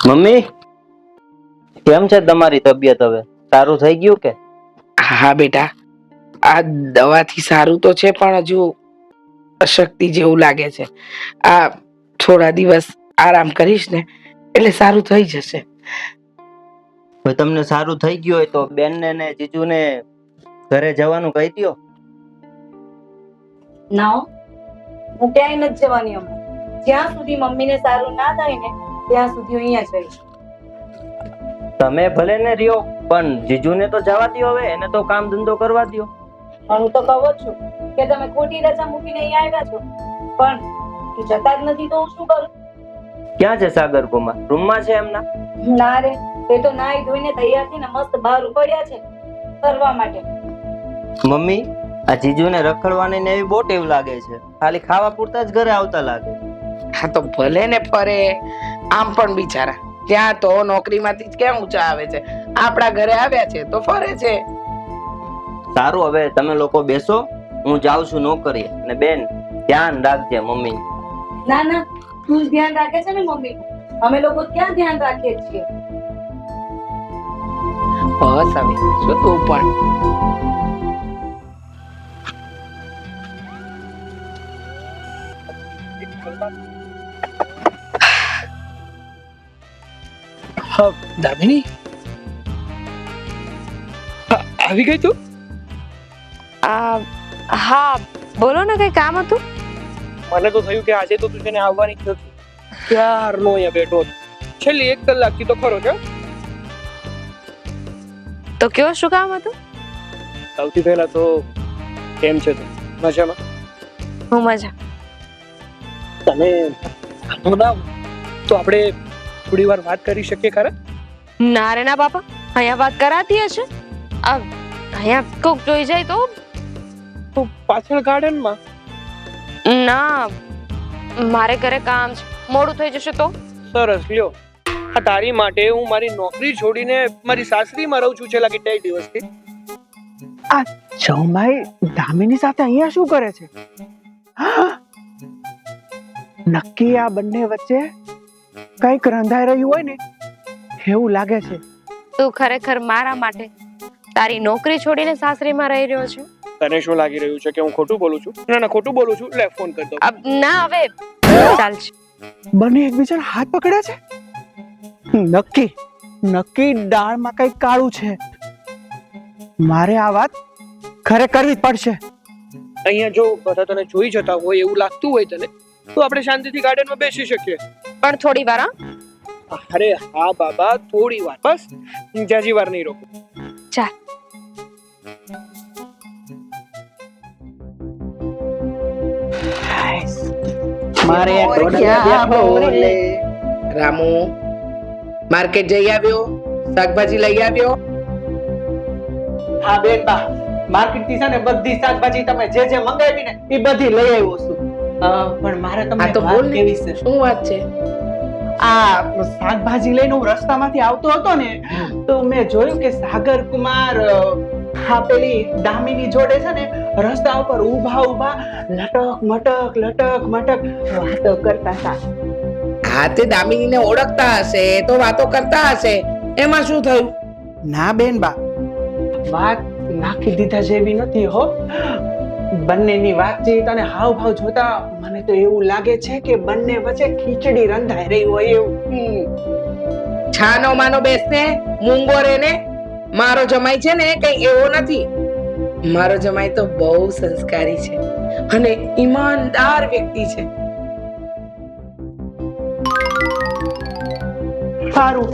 Mummy, કેમ છે તમારી તબિયત? હવે સારું થઈ ગયું કે? હા બેટા, આ દવાથી સારું તો છે પણ હજુ અશક્તિ જેવું લાગે છે. આ થોડા દિવસ આરામ કરીશ ને એટલે સારું થઈ જશે. હવે તમને સારું થઈ ગયું હોય તો બેનને ને જીજુને ઘરે જવાનું કહી દ્યો. ના હો, હું ક્યાંય નથી જવાની હમણાં. જ્યાં સુધી મમ્મીને સારું ના થાય ને ત્યાં સુધી હું અહીંયા જ રહીશ. તમે ભલે ને રહ્યો પણ જીજુને તો જવા દ્યો. હવે એને તો કામ ધંધો કરવા દ્યો. પણ હું તો કહું જ છું કે તમે ખોટી રજા મૂકીને અહીંયા આવ્યા છો, પણ જતા જ નથી તો હું શું કરું? ક્યાં છે સાગર કુમાર? રૂમમાં છે એમના? ના રે, એ તો નાઈ ધોઈને તૈયાર થઈને મસ્ત બહાર ઉપડ્યા છે ફરવા માટે. મમ્મી, આ જીજુને રખડવાની ને એવી બહુ ટેવ લાગે છે. ખાલી ખાવા પૂરતા જ ઘરે આવતા લાગે. હા તો ભલે ને ફરે, આમ પણ બિચારા ત્યાં તો નોકરીમાંથી જ ક્યાં ઊંચા આવે છે. આપણા ઘરે આવ્યા છે તો ફરે છે. સારું, હવે તમે લોકો બેસો, હું જાઉં છું નોકરીએ. અને બેન, ધ્યાન રાખજે મમ્મી. ના ના, તું જ ધ્યાન રાખે છે ને મમ્મી. અમે લોકો ક્યાં ધ્યાન રાખીએ છીએ? બસ હવે શું તું પણ. દામિની, આવી ગઈ તું? હા બોલો ને, કઈ કામ હતું? મને તો થયું કે આજે તો તું તેને આવવાની જ નથી. ક્યારનો અહીંયા બેઠો હતો. છેલ્લી 1 કલાકથી તો ખરો છે. તો કયો, શું કામ હતું? સૌથી પહેલા તો કેમ છે તું? મજામાં? હું મજા. તને ના તો આપણે થોડી વાર વાત કરી શકીએ ખરા? ના રે ના બાપા, અહીંયા વાત કરાતી હશે. અહીંયા કોક જોઈ જાય તો? તો પાછળ ગાર્ડનમાં. ના, મારે ઘરે કામ છે, મોડું થઈ જશે તો. સરસ, લ્યો. આ તારી માટે હું મારી નોકરી છોડીને મારી સાસરીમાં રહું છું છેલ્લા કેટલાય દિવસથી. આ જમાઈ દામિની સાથે અહીંયા શું કરે છે? નક્કી આ બંને વચ્ચે કઈક રંધાઈ રહ્યું હોય ને એવું લાગે છે. તું ખરેખર મારા માટે તારી નોકરી છોડીને સાસરીમાં રહી રહ્યો છે? તને શું લાગી રહ્યું છે કે હું ખોટું બોલું છું? ના ના, ખોટું બોલું છું. લે ફોન કર દો. ના, હવે ચાલશે. બંને એકબીજાના હાથ પકડ્યા છે. નક્કી દાળમાં કઈ કાળું છે. મારે આ વાત ખરે કરવી જ પડશે. અહીંયા જો બધા તને જોઈ જતા હોય એવું લાગતું હોય તને તો આપણે શાંતિથી ગાર્ડનમાં બેસી શકીએ. પણ થોડી વાર. અરે હા બાબા, થોડી વાર બસ. જાજી વાર નહીં રોકું. ચાલ. મારે રામુ માર્કેટ જઈ આવ્યો? શાકભાજી લઈ આવ્યો? હા બેન બા, માર્કેટ થી છે ને બધી શાકભાજી તમે જે જે મંગાવી ને એ બધી લઈ આવ્યો છું. પણ મારે આ તમને તો વાત બોલ ને, કેવી છે. શું વાત છે? આ શાકભાજી લઈને હું રસ્તામાંથી આવતો હતો ને તો મેં જોયું કે સાગર કુમાર હા પેલી દામિની જોડે છે ને રસ્તા ઉપર ઊભા લટક મટક વાતો કરતા હતા. હા, તે દામિનીને ઓળખતા હશે તો વાતો કરતા હશે, એમાં શું થયું? ના બેન બા, વાત નાખી દીધા જેવી નથી હો. બંનેની વાતચીત અને હાવભાવ જોતા મને તો એવું લાગે છે કે બંને વચ્ચે ખીચડી રંધાઈ રહી હોય એવું. છાનો માનો બેસને, મૂંગો રે ને. મારો જમાઈ છે ને કઈ એવો નથી. મારો જમાઈ તો બહુ સંસ્કારી છે અને ઈમાનદાર વ્યક્તિ છે. સારું,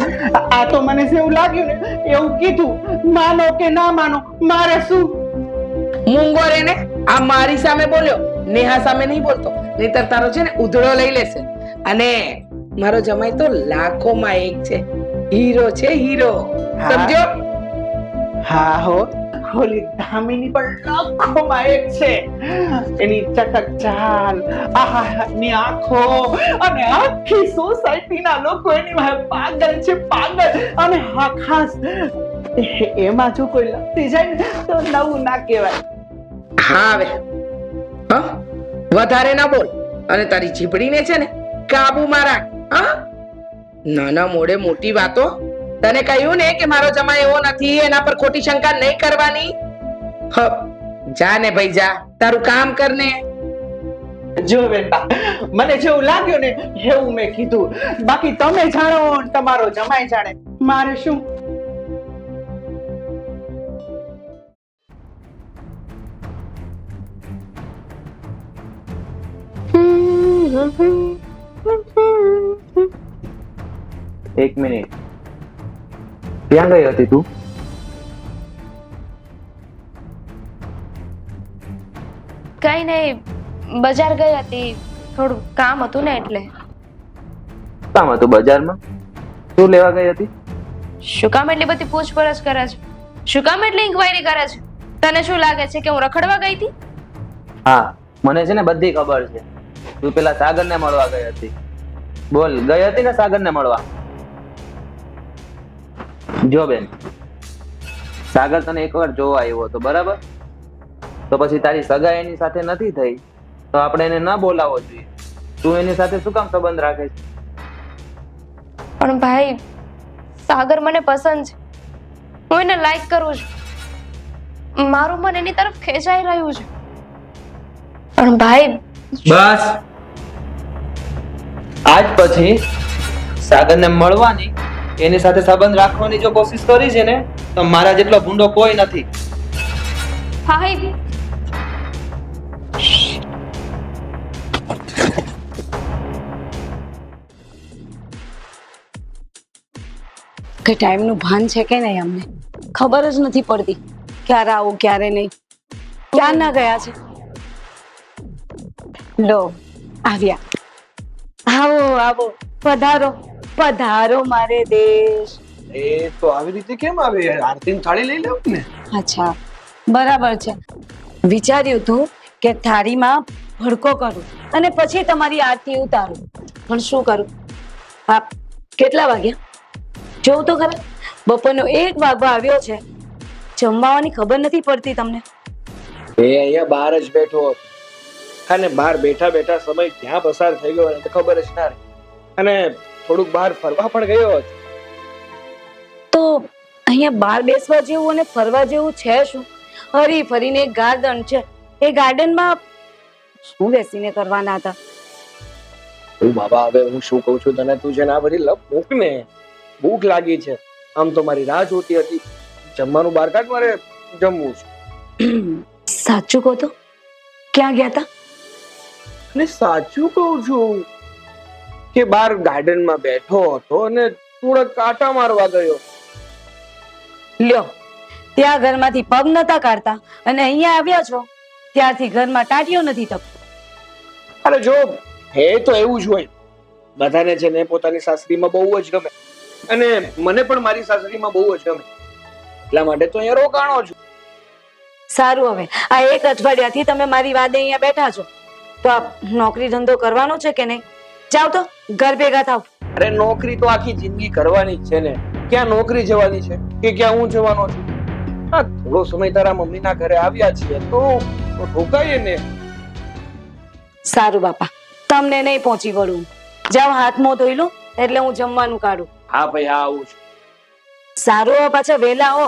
આ તો મને જેવું લાગ્યું ને એવું કીધું. માનો કે ના માનો, મારે શું? મૂંગો રે ને. આ મારી સામે બોલ્યો, નેહા સામે નહીં બોલતો, નહીતર તારો છે ને ઉધડો લઈ લેશે. અને મારો જમાઈ તો લાખોમાં એક છે, હીરો છે, હીરો. સમજો? હા હો, ઓલી દામિની પણ લાખોમાં એક છે. એની ચટક ચાલ, આહાની આંખો અને આખી સોસાયટીના લોકો એની વાહે પાગલ છે, પાગલ. અને હા ખાસ એમાં જો કોઈ લપસી જાય ને તો નવું ના કહેવાય. હા હવે વધારે ના બોલ અને તારી જીભડીને છે ને કાબુમાં રાખ. હા, નાના મોડે મોટી વાતો. તને કહ્યું ને કે મારો જમાઈ એવો નથી, એના પર ખોટી શંકા નહીં કરવાની. હ, જા ને ભાઈ જા, તારું કામ કર ને. જો બેટા, મને જેવું લાગ્યું ને એવું મેં કીધું. બાકી તમે જાણો, તમારો જમાઈ જાણે, મારે શું. એક મિનિટ, ક્યાં ગઈ હતી તું? કઈ નહીં, બજાર ગઈ હતી, થોડું કામ હતું ને એટલે. કામ હતું બજારમાં? શું લેવા ગઈ હતી? શું કામ એટલી બધી પૂછપરછ કરે છે? શું કામ એટલી ઇન્ક્વાયરી કરે છે? તને શું લાગે છે કે હું રખડવા ગઈ હતી? હા, મને છે ને બધી ખબર છે. તું પેલા સાગરને મળવા ગઈ હતી. બોલ, ગઈ હતી ને સાગરને મળવા? જો બેન, સાગર તને એકવાર જોવા આવ્યો હતો, બરાબર? તો પછી તારી સગાઈ એની સાથે નથી થઈ તો આપણે એને ના બોલાવવો જોઈએ. તું એની સાથે શું કામ સંબંધ રાખે છે? પણ ભાઈ, સાગર મને પસંદ છે, હું એને લાઈક કરું છું, મારું મન એની તરફ ખેંચાઈ રહ્યું છે. પણ ભાઈ, બસ, આજ પછી સાગરને મળવાની, એની સાથે સંબંધ રાખવાની જો કોશિશ કરી છે ને તો મારા જેટલો ભૂંડો કોઈ નથી. ભાઈ, કે ટાઈમનું ભાન છે કે નહીં અમને ખબર જ નથી પડતી. ક્યારે આવું ક્યારે નહીં. ક્યાં ના ગયા છે? લો આવ્યા. આવો આવો, પધારો પધારો મારે દેશ. એ તો આવી રીતે કેમ આવે? આરતીની થાળી લઈ લેવ ને. અચ્છા, બરાબર છે. વિચાર્યું હતું કે થાળીમાં ભડકો કરું અને પછી તમારી આરતી ઉતારું, પણ શું કરું? આપ કેટલા વાગ્યા જોઉં તો ખરા. બપોરનો 1 વાગવા આવ્યો છે. જમવાની ખબર નથી પડતી તમને. એ અહીંયા બહાર જ બેઠો હતો અને બહાર બેઠા બેઠા સમય ક્યાં પસાર થઈ ગયો એને તો ખબર જ ના રહી. અને થોડુંક બહાર ફરવા પણ ગયો હતો. તો અહીંયા બહાર બેસવા જેવું અને ફરવા જેવું છે શું? હરી ફરીને એક ગાર્ડન છે, એ ગાર્ડનમાં શું બેસીને કરવાના હતા? તું બાબા, હવે હું શું કહું છું તને, તું છે ને આ બધી લપ મૂક ને. ભૂખ લાગી છે, આમ તો મારી રાહ જોતી હતી. જમવાનું બહાર કાઢ, મારે જમવું છે. સાચું કહો તો ક્યાં ગયા હતા? અને સાચું કહું છું કે બહાર ગાર્ડનમાં બેઠો હતો અને થોડાક કાંટા મારવા ગયો. લ્યો, ત્યાં ઘરમાંથી પગ નતા કાઢતા અને અહીંયા આવ્યા છો ત્યારથી ઘરમાં ટાંટિયો નથી તપ. અરે જો, હે તો એવું જ હોય. બધાને છે ને પોતાની સાસરીમાં બહુ જ ગમે અને મને પણ મારી સાસરીમાં બહુ જ ગમે, એટલા માટે તો અહીંયા રોકાણો છું. સારું, હવે આ 1 અઠવાડિયાથી તમે મારી વાદે અહીંયા બેઠા છો તો આ નોકરી ધંધો કરવાનો છે કે નહીં? જાઓ તો ઘર ભેગા થાવ. અરે નોકરી તો આખી જિંદગી કરવાની જ છે ને. ક્યાં નોકરી જવાની છે કે ક્યાં હું જવાનો છું? હા, થોડો સમય તારા મમ્મીના ઘરે આવ્યા છીએ તો રોકાઈએ ને. સારું બાપા, તમને નહીં પહોંચી વળું. જાઓ, હાથ મોં ધોઈ લો એટલે હું જમવાનું કાઢું. હા ભાઈ, હા આવું છું. સારું, હવે પાછા વેલા હો.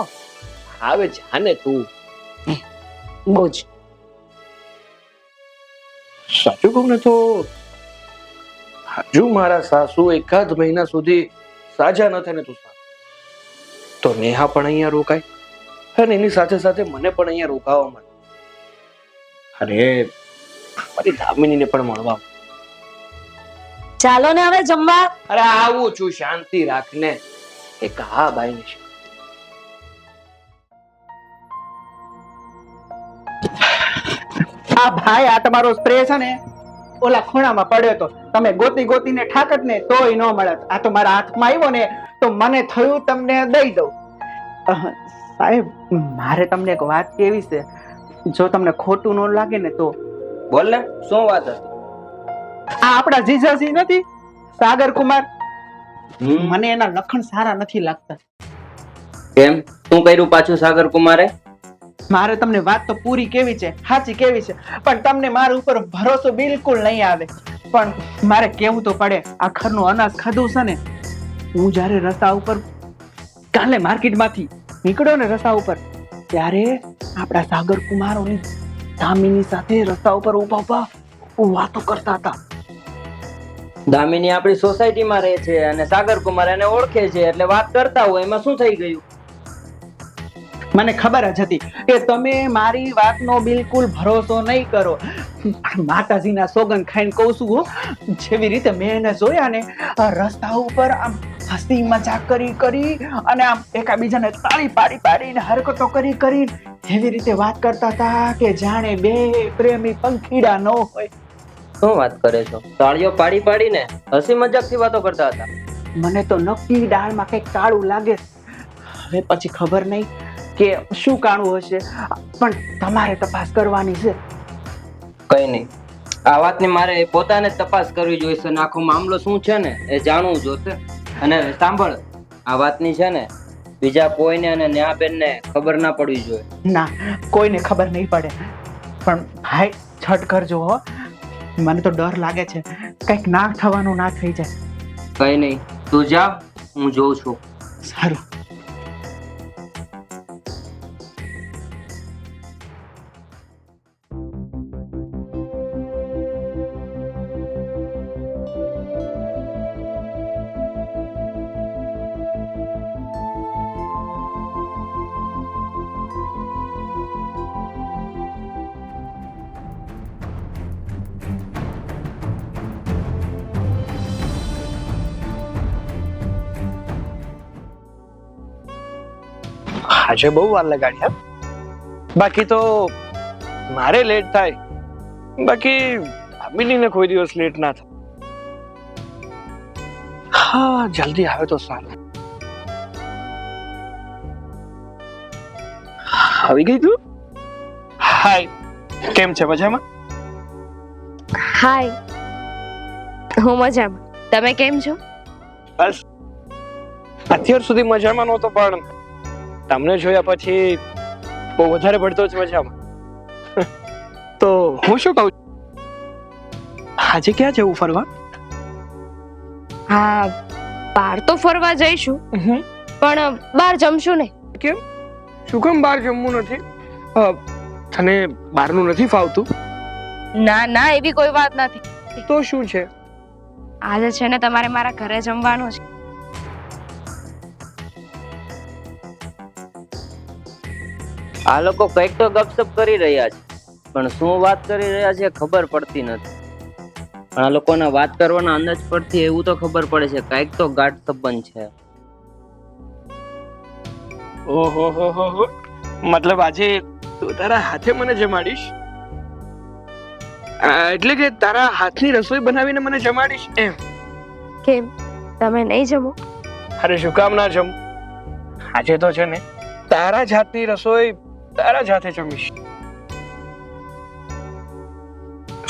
હવે જાને તું. બોજ. સાચું કહું ને તો હજુ મારા સાસુ 1 મહિના સુધી સાજા ન થાય ને તું તો નેહા પણ અહીંયા રોકાય અને એની સાથે સાથે મને પણ અહીંયા રોકાવા મળે. અરે મારી દામિનીને પણ મળવા. ચાલો ને હવે જમવા. અરે આવું છું, શાંતિ રાખને. એક હા બાઈ ને આ ભાઈ, આ તમારો સ્પ્રે છે ને ઓલા ખૂણામાં પડ્યો તો તમે ગોતી ગોતીને ઠાકત ને તોય ન મળત. આ તો મારા હાથમાં આવ્યો ને તો મને થયું તમને દઈ દઉં. સાહેબ, મારે તમને એક વાત કેવી છે, જો તમને ખોટું ન લાગે ને તો. બોલ ને, શું વાત હતી? આ આપણા જીજાજી નથી સાગર કુમાર, મને એના લક્ષણ સારા નથી લાગતા. કેમ, શું કર્યું પાછું સાગર કુમારે? મારે તમને વાત તો પૂરી કેવી છે, સાચી કેવી છે, પણ તમને મારા ઉપર ભરોસો બિલકુલ નહીં આવે. પણ મારે કેવું તો પડે, આ ઘરનું અનાજ ખાધું છે ને હું જ્યારે રસ્તા ઉપર કાલે માર્કેટમાંથી નીકળ્યો ને રસ્તા ઉપર, ત્યારે આપણા સાગર કુમારોની દામિની સાથે રસ્તા ઉપર ઊભા વાતો કરતા હતા. દામિની આપણી સોસાયટીમાં રહે છે અને સાગર કુમાર એને ઓળખે છે, એટલે વાત કરતા હોય એમાં શું થઈ ગયું? મને ખબર જ હતી કે તમે મારી વાતનો બિલકુલ ભરોસો નહીં કરો. માતાજીના સોગંદ ખાઈને કહું છું હો, જેવી રીતે મેં એને જોયા ને રસ્તા ઉપર આમ હસી મજાક કરી અને આમ એકાબીજાને તાળી પાડીને હરકતો કરી એવી રીતે વાત કરતા હતા કે જાણે બે પ્રેમી પંખીડા ન હોય. શું વાત કરે છો? તાળીઓ પાડીને હસી મજાકથી વાતો કરતા હતા? મને તો નક્કી દાળમાં કંઈક કાળું લાગે. હવે પછી ખબર નહીં કે શું કાળું હશે, પણ તમારે તપાસ કરવાની છે. કઈ નહીં, આ વાતની મારે પોતાને તપાસ કરવી જોઈશે અને આખો મામલો શું છે ને એ જાણવું જોશે. અને સાંભળ, આ વાતની છે ને બીજા કોઈને અને નેહાબેનને ખબર ના પડવી જોઈએ. ના, કોઈને ખબર નહીં પડે. પણ ભાઈ છટ કરજો હો, મને તો ડર લાગે છે કંઈક ના થવાનું ના થઈ જાય. કઈ નહીં, તું જા, હું જોઉં છું. સારું. આજે બહુ વાર લગાડી હા. બાકી તો મારે લેટ થાય, બાકી દામિનીને કોઈ દિવસ લેટ ના થાય. હા, જલ્દી આવે તો સારું. આવી ગઈ તું? હાય, કેમ છે? મજામાં? હાય, હું મજામાં. તમે કેમ છો? બસ અત્યાર સુધી મજામાં નહોતો, પણ તમને જોયા પછી બહુ વધારે પડતો જ મજામાં. તો હું શું કહું, આજે ક્યાં જવું ફરવા? હા, બહાર તો ફરવા જઈશું, પણ બહાર જમશું નહીં. કેમ? શું કામ બહાર જમવું નથી? તને બહારનું નથી ફાવતું? ના, એવી કોઈ વાત નથી. તો શું છે? આજે છે ને તમારે મારા ઘરે જમવાનું છે. આ લોકો કંઈક તો ગપસપ કરી રહ્યા છે, પણ શું વાત કરી રહ્યા છે ખબર પડતી નથી. પણ આ લોકોના વાત કરવાના અંદાજ પરથી એવું તો ખબર પડે છે કંઈક તો ગાઢ સંબંધ છે. ઓહો, મતલબ આજે તું તારા હાથે મને જમાડીશ? એટલે કે તારા હાથની રસોઈ બનાવીને મને જમાડીશ એમ? કેમ, તમે નહીં જમો? અરે શું કામ ના જમ? આજે તો છે ને તારા જ હાથની રસોઈ તારા જ હાથે જમીશ.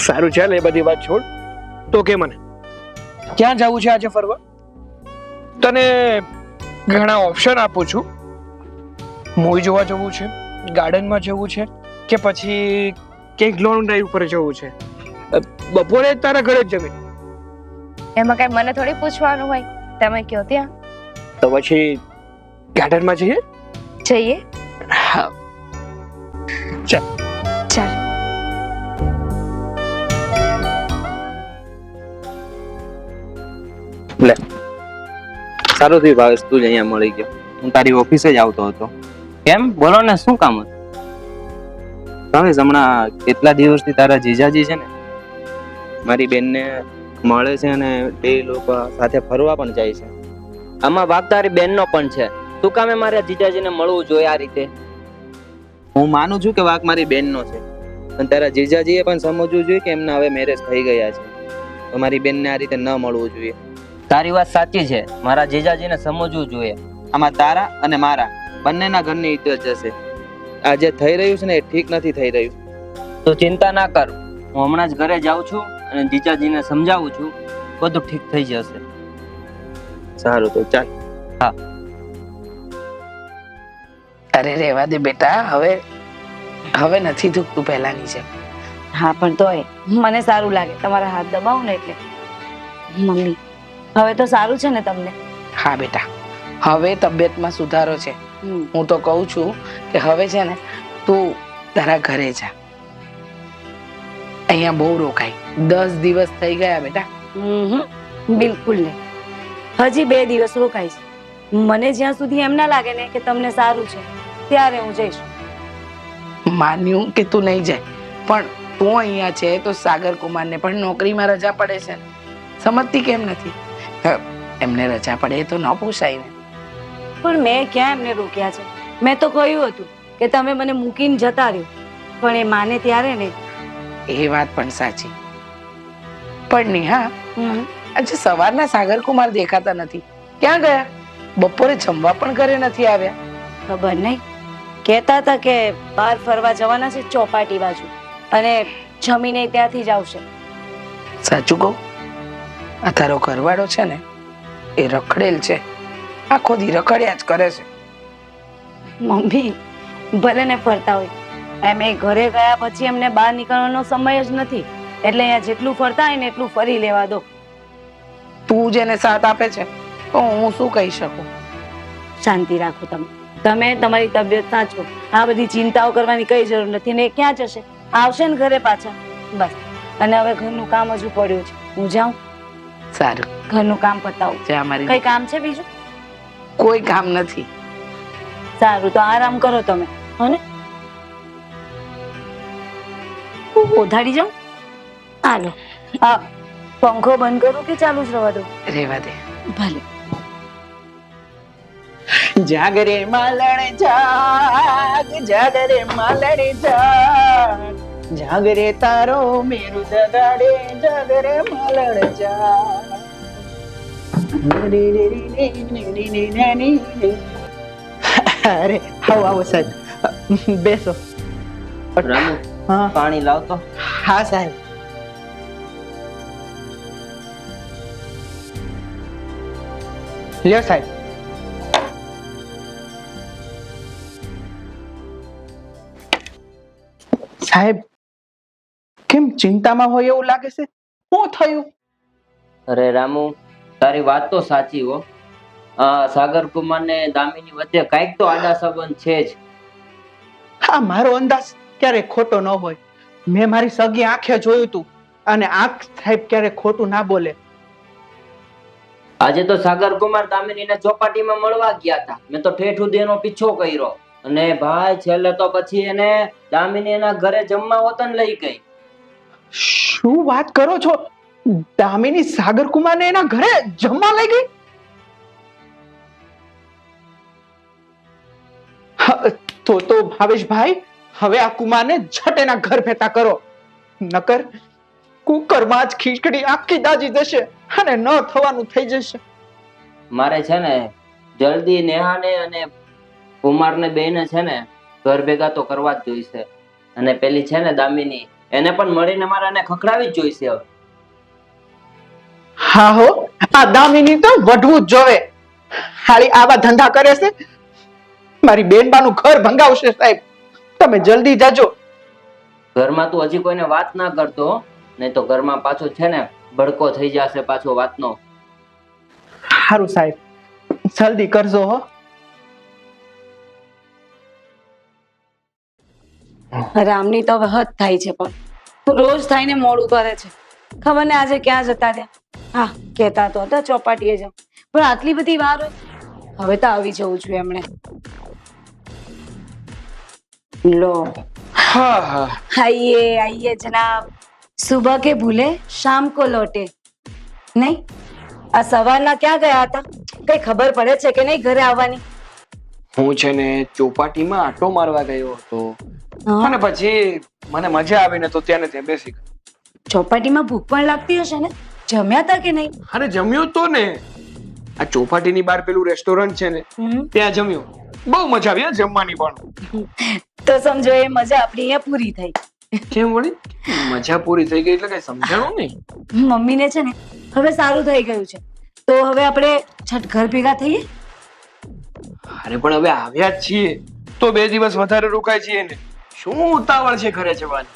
સારું, ચાલ એ બધી વાત છોડ. તો કે મને ક્યાં જવું છે આજે ફરવા? તને ઘણા ઓપ્શન આપું છું. મૂવી જોવા જવું છે, ગાર્ડનમાં જવું છે, કે પછી ક્યાંક લોંગ ડ્રાઈવ પર જવું છે? બપોરે તારા ઘરે જ જમી. એમાં કઈ મને થોડી પૂછવાનું હોય, તમે કહો ત્યાં. તો પછી ગાર્ડનમાં જઈએ? જઈએ. હા, ચાલ. લે, સારું થયું ભાવેશ, તું જ અહીંયા મળી ગયો. હું તારી ઓફિસે જ આવતો હતો. કેમ, બોલો ને, શું કામ હતું? ભાવેશ, હમણાં કેટલા દિવસથી તારા જીજાજી છે ને મારી બેનને મળે છે અને બે લોકો સાથે ફરવા પણ જાય છે. આમાં વાક તારી બેનનો પણ છે. શું કામે મારે જીજાજીને મળવું જોઈએ આ રીતે? હું માનું છું કે વાક મારી બેનનો છે, પણ તારા જીજાજીએ પણ સમજવું જોઈએ કે એમના હવે મેરેજ થઈ ગયા છે, તો મારી બેનને આ રીતે ન મળવું જોઈએ. તારી વાત સાચી છે, મારા જીજાજીને સમજવું જોઈએ. આમાં તારા અને મારા બંનેના ઘરની ઇજ્જત જશે. આ જે થઈ રહ્યું છે ને એ ઠીક નથી થઈ રહ્યું. તો ચિંતા ના કર, હું હમણાં જ ઘરે જાઉં છું અને જીજાજીને સમજાવું છું, બધું ઠીક થઈ જશે. સારું, તો ચાલ. હા. અરે રેવા દે બેટા, હવે નથી દુખતું પહેલાની જેમ. હા, પણ તોય મને સારું લાગે તમારા હાથ દબાવું ને એટલે. મમ્મી, હવે તો સારું છે ને તમને? હા બેટા, હવે તબિયતમાં સુધારો છે. હું તો કહું છું કે હવે છે ને તું તારા ઘરે જા. અહીંયા બહુ રોકાય, 10 દિવસ થઈ ગયા બેટા. બિલકુલ નહીં. હજી 2 દિવસ રોકાઈશ. મને જ્યાં સુધી એમ ના લાગે ને કે તમને સારું છે ત્યારે હું જઈશ. માન્યું કે તું નહીં જાય, પણ તું અહીંયા છે તો સાગર કુમારને પણ નોકરીમાં રજા પડે છે ને. સમજતી કેમ નથી? એમને રજા પડે તો ન પોસાય ને. પણ મેં ક્યાં એમને રોક્યા છે? મેં તો કહ્યું હતું કે તમે મને મૂકીને જતા રહ્યો, પણ એ માને ત્યારે ને. એ વાત પણ સાચી. પણ નેહા, આજે સવારના સાગર કુમાર દેખાતા નથી. ક્યાં ગયા? બપોરે જમવા પણ ઘરે નથી આવ્યા. ખબર નહીં, કહેતા હતા કે બહાર ફરવા જવાના છે ચોપાટી બાજુ, અને જમીને ત્યાંથી જ આવશે. સાચું કહું, આ તારો ઘરવાળો છે ને એ રખડેલ છે. આખો દી રખડ્યા જ કરે છે. મમ્મી ભલે ને ફરતા હોય, એમ એ ઘરે ગયા પછી એમને બહાર નીકળવાનો સમય જ નથી, એટલે અહીંયા જેટલું ફરતા હોય ને એટલું ફરી લેવા દો. તું જેને સાથ આપે છે તો હું શું કહી શકું? શાંતિ રાખો તમે. તમે તમારી તબિયત સાચવો. આ બધી ચિંતાઓ કરવાની કઈ જરૂર નથી. ને એ ક્યાં જશે? આવશે ને ઘરે પાછા. બસ. અને હવે ઘરનું કામ હજુ પડ્યું છે. હું જાઉં? સારું, ઘરનું કામ પતાવું. જા મારી. કઈ કામ છે બીજું? કોઈ કામ નથી. સારું, તો આરામ કરો તમે. હને ઓધાડી જાઉં? હાલો. હા, પંખો બંધ કરું કે ચાલુ જ રહેવા દો? રહેવા દે. ભલે. જાગ રે માલણ જાગ, જાગ રે માલણ જાગ, જાગ રે તારો મેરુ જગાડે, જાગ રે માલણ જાગ. અરે આવો આવો સાહેબ, બેસો. રામુ, હા પાણી લાવતો. હા સાહેબ. લ્યો સાહેબ. સાહેબ કેમ ચિંતામાં હોય એવું લાગે છે? શું થયું? અરે રામુ, તારી વાત તો સાચી હો. સાગર કુમાર ને દામિની વચ્ચે કઈક તો આડા સંબંધ છે જ. હા, મારો અંદાજ ક્યારે ખોટો ન હોય. મેં મારી સગી આંખે જોયું તું, અને આંખ સાહેબ ક્યારે ખોટું ના બોલે. આજે તો સાગર કુમાર દામિની ને ચોપાટીમાં મળવા ગયા હતા. મેં તો ઠેઠ સુધી એનો પીછો કર્યો, અને ભાઈ છેલ્લે તો પછી એને દામિની એના ઘરે જમવા વતન લઈ ગઈ. શું વાત કરો છો? દામિની સાગર કુમાર ને એના ઘરે જમવા લઈ ગઈ? તો ભાવેશભાઈ, હવે આ કુમારને ઝટ એના ઘર ભેતા કરો, નકર કુકરમાં જ ખીચડી આખી દાજી જશે અને ન થવાનું થઈ જશે. મારે છે ને જલ્દી નેહાને અને કુમારને બેને છે ને ઘર ભેગા તો કરવા જ જોઈશે. અને પેલી છે ને દામિની, એને પણ મળીને મારે એને ખખડાવી જ જોઈશે હવે. હા હો, આ દામિની તો વઢવું જ જોવે. હાલી આવા ધંધા કરે છે, મારી બેનબાનું ઘર ભંગાવશે. સાહેબ તમે જલ્દી જાજો. ઘરમાં તું હજી કોઈને વાત ના કરતો, નહીં તો ઘરમાં પાછો છે ને ભડકો થઈ જશે પાછો વાતનો. સારું સાહેબ, જલ્દી કરજો હો. રામની તો હવે હદ થાય છે, પણ રોજ થઈને મોડું કરે છે. ખબર ને આજે ક્યાં જતા રહ્યા? હા, કહેતા તો હતા ચોપાટીએ જાવ, પણ આટલી બધી વાર હોય? હવે તો આવી જવું જોઈએ એમણે. લો, આइए आइए जनाब. सुबह के भूले शाम को लौटे. नहीं, આ સવારના ક્યાં ગયા હતા? કઈ ખબર પડે છે કે નહીં ઘરે આવવાની? હું છે ને ચોપાટીમાં આટો મારવા ગયો હતો, હા? અને પછી મને મજા આવીને તો ત્યાં ને ત્યાં બેસી ગયો. ચોપાટીમાં ભૂખ પણ લાગતી હશે ને? જમ્યા હતા કે નહીં? અરે જમ્યો તો ને, આ ચોપાટીની બહાર પેલું રેસ્ટોરન્ટ છે ને ત્યાં જમ્યો. બહુ મજા આવી જમવાની પણ. તો સમજો એ મજા આપણી અહીંયા પૂરી થઈ. કેમ વળી? મજા પૂરી થઈ ગઈ એટલે કઈ સમજાણું નહીં. મમ્મીને છે ને હવે સારું થઈ ગયું છે, તો હવે આપણે છઠ ઘર ભેગા થઈએ. અરે પણ હવે આવ્યા જ છીએ તો 2 દિવસ વધારે રોકાય છીએ ને, શું ઉતાવળ છે ઘરે જવાની?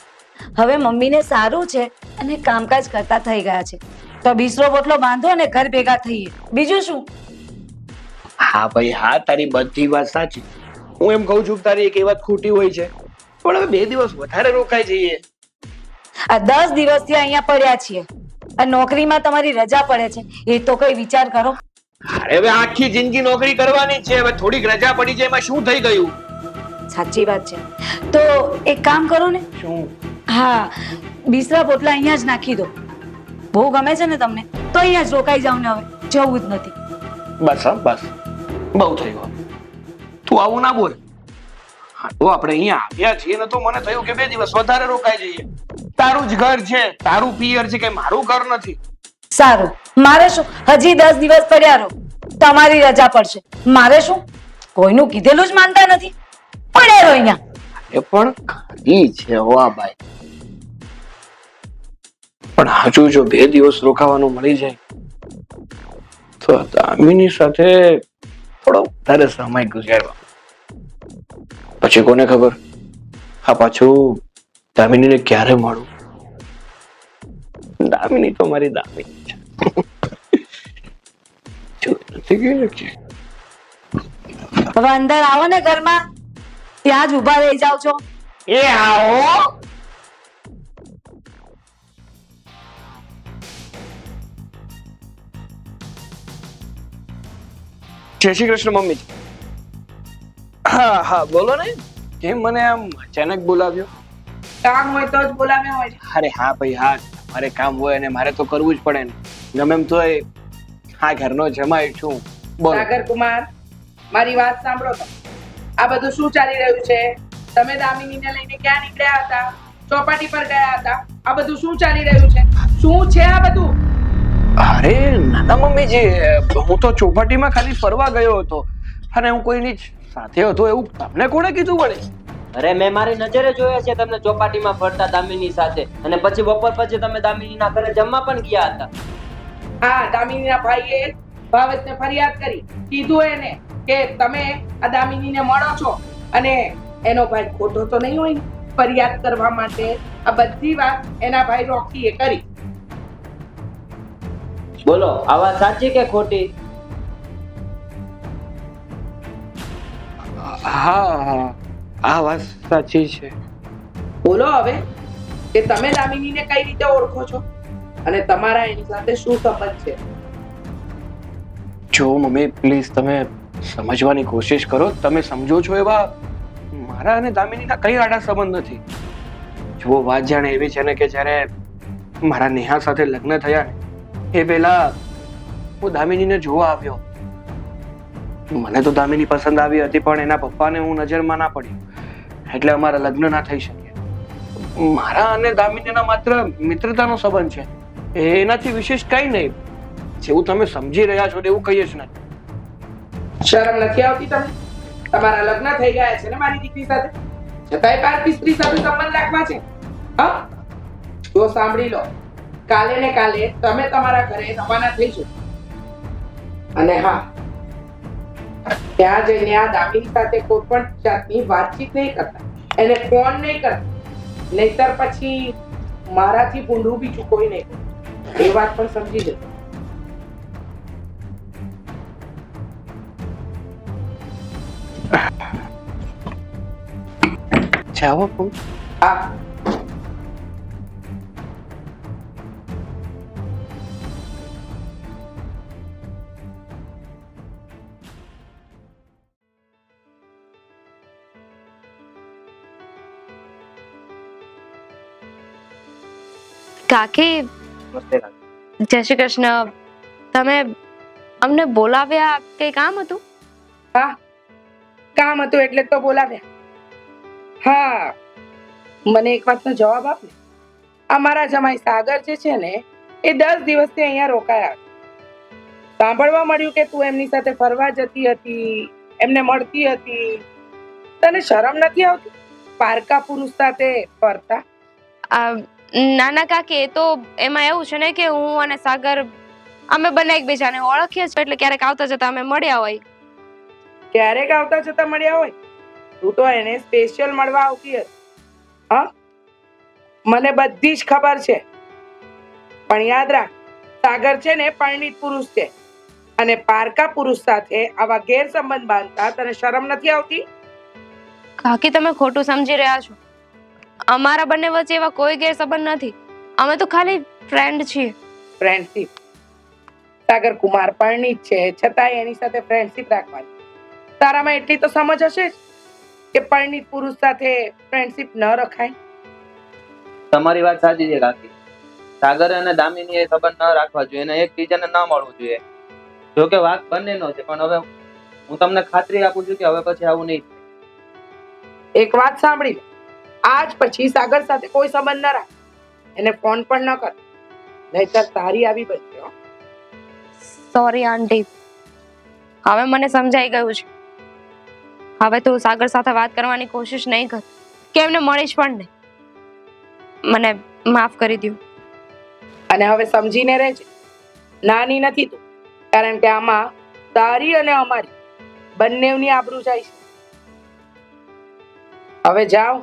હવે મમ્મીને સારું છે અને કામકાજ કરતા થઈ ગયા છે, તો બિસરો બોટલો બાંધો અને ઘર ભેગા થઈએ. બીજું શું? હા ભાઈ હા, તારી બધી વાત સાચી. હું એમ કહું છું કે તારી એક એ વાત ખોટી હોય છે, પણ હવે 2 દિવસ વધારે રોકાઈ જઈએ. આ 10 દિવસથી અહીંયા પડ્યા છીએ આ નોકરીમાં તમારી રજા પડે છે એ તો કઈ વિચાર કરો. અરે હવે આખી જિંદગી નોકરી કરવાની જ છે, હવે થોડીક રજા પડી જાય એમાં શું થઈ ગયું? સાચી વાત છે. તો એક કામ કરો ને, શું? હા, બિસ્તરા પોટલા અહીંયા જ નાખી દો. બહુ ગમે છે ને તમને, તો અહીંયા જ રોકાઈ જાવ ને, હવે જવું જ નથી. બસ હા બસ, બહુ થઈ ગયું. તું આવું ના બોલ. હા તો આપણે અહીંયા આવ્યા છીએ ને, તો મને થયું કે 2 દિવસ વધારે રોકાઈ જઈએ. તારું જ ઘર છે, તારું પિયર છે, કે મારું ઘર નથી. સારું, મારે શું, હજી 10 દિવસ પડ્યા રહો, તમારી રજા પડશે. મારે શું, કોઈનું કીધેલું જ માનતા નથી. પડ્યા રહો અહીંયા. એ પણ ખરી છે હો આ ભાઈ. પણ હજુ જો 2 દિવસ રોકાવાનું મળી જાય તો દામિની સાથે થોડો વધારે સમય ગુજારવા. પછી કોને ખબર આ પાછું દામિનીને ક્યારે મળું. દામિની તો મારી દામિની છે. જો નથી ગયું કે હવે અંદર આવો ને, ઘરમાં ત્યાં જ ઉભા રહી જાવ છો. એ આવો. જય શ્રી કૃષ્ણ મમ્મી. હા હા બોલો ને, કેમ મને આમ અચાનક બોલાવ્યો? કામ હોય તો જ બોલાવ્યા હોય છે. અરે હા ભાઈ હા, મારે કામ હોય અને મારે તો કરવું જ પડે ને. ગમે એમ તોય હા ઘરનો જમાઈ છું. બોલો. સાગર કુમાર, મારી વાત સાંભળો તો. આ બધું શું ચાલી રહ્યું છે? તમે દામિનીને લઈને ક્યાં નીકળ્યા હતા? ચોપાટી પર ગયા હતા? આ બધું શું ચાલી રહ્યું છે? શું છે આ બધું? અરે નાના મમ્મીજી, હું તો ચોપાટીમાં ખાલી ફરવા ગયો હતો અને હું કોઈની સાથે હતો એવું તમને કોણે કીધું વળે? અરે મેં મારી નજરે જોયા છે તમને ચોપાટીમાં ફરતા દામિની સાથે, અને પછી બપોર પછી તમે દામિનીના ઘરે જમવા પણ ગયા હતા. હા, દામિનીના ભાઈએ ભાવેશને ફરિયાદ કરી, કીધું એને કે તમે આ દામિનીને મળો છો, અને એનો ભાઈ ખોટો તો નહીં હોય ને ફરિયાદ કરવા માટે. આ બધી વાત એના ભાઈ રોકીએ કરી. બોલો, આ વાત સાચી કે ખોટી? હા આ વાત સાચી છે. બોલો હવે કે તમે દામિનીને કઈ રીતે ઓળખો છો અને તમારા એની સાથે શું સંબંધ છે? જો મમ્મી પ્લીઝ તમે સમજવાની કોશિશ કરો. તમે સમજો છો એવા મારા અને દામિનીના કઈ આડા સંબંધ નથી. જો વાત જાણે એવી છે ને કે જ્યારે મારા નેહા સાથે લગ્ન થયા ને એ પહેલા હું દામિનીને જોવા આવ્યો. મને તો દામિની પસંદ આવી હતી, પણ એના પપ્પાને હું નજરમાં ના પડ્યો, એટલે અમારા લગ્ન ના થઈ શક્યા. મારા અને દામિનીના માત્ર મિત્રતાનો સંબંધ છે, એનાથી વિશેષ કઈ નહીં. જેવું તમે સમજી રહ્યા છો એવું કહીએ જ નહીં. શરમ નથી આવતી તમને? તમારા લગ્ન થઈ ગયા છે ને મારી દીકરી સાથે, છતાંય પારકી સ્ત્રી સાથે સંબંધ રાખવા છે? હા, જો સાંભળી લો, કાલે ને કાલે તમે તમારા ઘરે રવાના થઈ જજો. અને હા, ત્યાં જઈને આ દામિની સાથે કોઈ પણ જાતની વાતચીત નહીં કરતા, એને ફોન નહીં કરતા, નહીતર પછી મારાથી ભૂંડું બીજું કોઈ નહીં. એ વાત પણ સમજી જજો. જાઓ પણ. હા, કાકી, જય શ્રી કૃષ્ણ. તમે અમને બોલાવ્યા, કઈ કામ હતું? હા, કામ હતું એટલે તો બોલાવ્યા. હા, મને એક વાતનો જવાબ આપ ને. અમારા જમાઈ સાગર જે છે ને એ 10 દિવસથી અહીંયા રોકાયા. સાંભળવા મળ્યું કે તું એમની સાથે ફરવા જતી હતી, એમને મળતી હતી. તને શરમ નથી આવતી પારકા પુરુષ સાથે ફરતા? નાના કાકી, એ તો એમાં એવું છે ને કે હું અને સાગર અમે બંને એકબીજાને ઓળખીએ છીએ, એટલે ક્યારેક આવતા જતા અમે મળ્યા હોય. ક્યારેક આવતા જતા મળ્યા હોય? તું તો એને સ્પેશિયલ મળવા આવતી હતી. હા, મને બધી જ ખબર છે, પણ યાદ રાખ, સાગર છે ને પરણિત પુરુષ છે, અને પારકા પુરુષ સાથે આવા ગેરસંબંધ બાંધતા તને શરમ નથી આવતી? કાકી તમે ખોટું સમજી રહ્યા છો. અમારા બંને વચ્ચે એવા કોઈ ગેરસંબંધ નથી. અમે તો ખાલી ફ્રેન્ડ છીએ. ફ્રેન્ડશિપ. સાગર કુમાર પરણિત છે, છતાંય એની સાથે ફ્રેન્ડશિપ રાખવાની. તારામાં એટલી તો સમજ હશે જ કે પરણિત પુરુષ સાથે ફ્રેન્ડશિપ ન રખાય. તમારી વાત સાચી છે કાકી. સાગર અને દામિની એ સંબંધ ન રાખવા જોઈએ અને એકબીજાને ન મળવું જોઈએ. જો કે વાક બંનેનો છે, પણ હવે હું તમને ખાતરી આપું છું કે હવે પછી આવું નહીં થાય. એક વાત સાંભળી લે. આજ પછી સાગર સાથે કોઈ સંબંધ ન રાખ. એને ફોન પણ ન કર, નહીતર તારી આવી બનશે હો. સોરી આંટી, હવે મને સમજાઈ ગયું છે. હવે તું સાગર સાથે વાત કરવાની કોશિશ નહીં કર કે એમને મળીશ પણ નહીં. મને માફ કરી દો. અને હવે સમજીને રહેજે. નાની નથી તું, કારણ કે આમાં તારી અને અમારી બંનેવની આબરૂ જાય છે. હવે જાઓ,